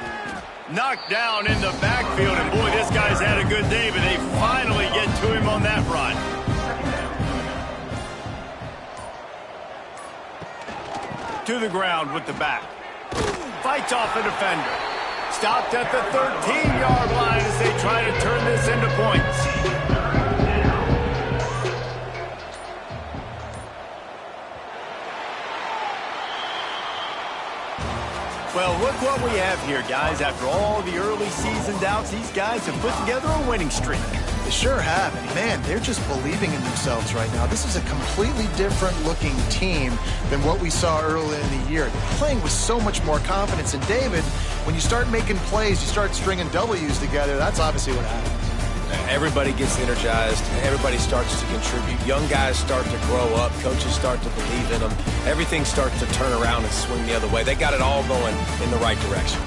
Knocked down in the backfield, and boy, this guy's had a good day, but they finally get to him on that run. To the ground with the back. Fights off a defender. Stopped at the 13-yard line as they try to turn this into points. Well, look what we have here, guys. After all the early season doubts, these guys have put together a winning streak. They sure have. And, man, they're just believing in themselves right now. This is a completely different-looking team than what we saw early in the year. They're playing with so much more confidence. And, David, when you start making plays, you start stringing W's together, that's obviously what happens. Everybody gets energized. Everybody starts to contribute. Young guys start to grow up. Coaches start to believe in them. Everything starts to turn around and swing the other way. They got it all going in the right direction.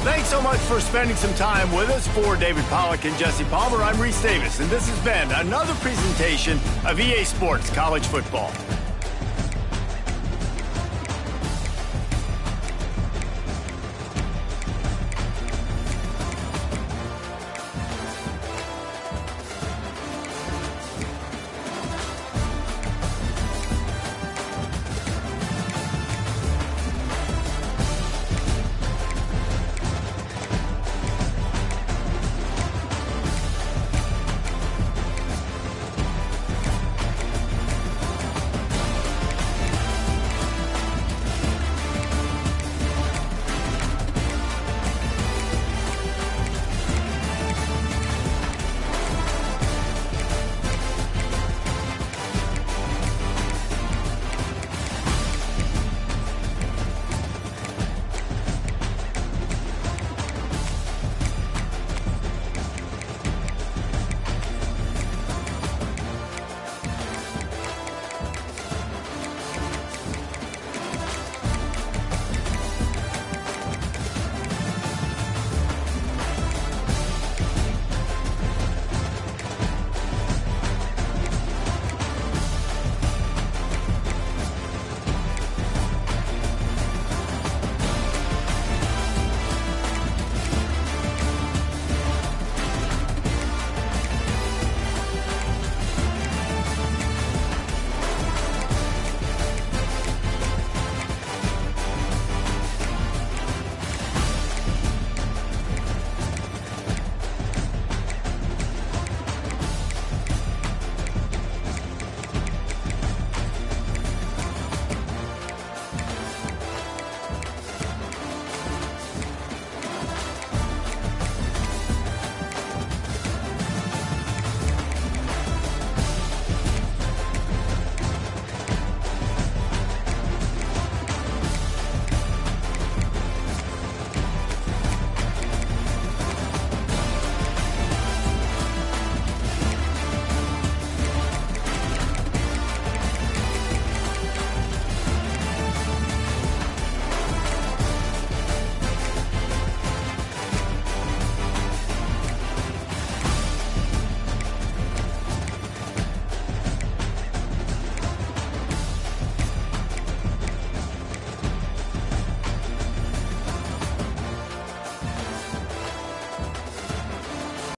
Thanks so much for spending some time with us. For David Pollack and Jesse Palmer, I'm Reese Davis, and this has been another presentation of EA Sports College Football.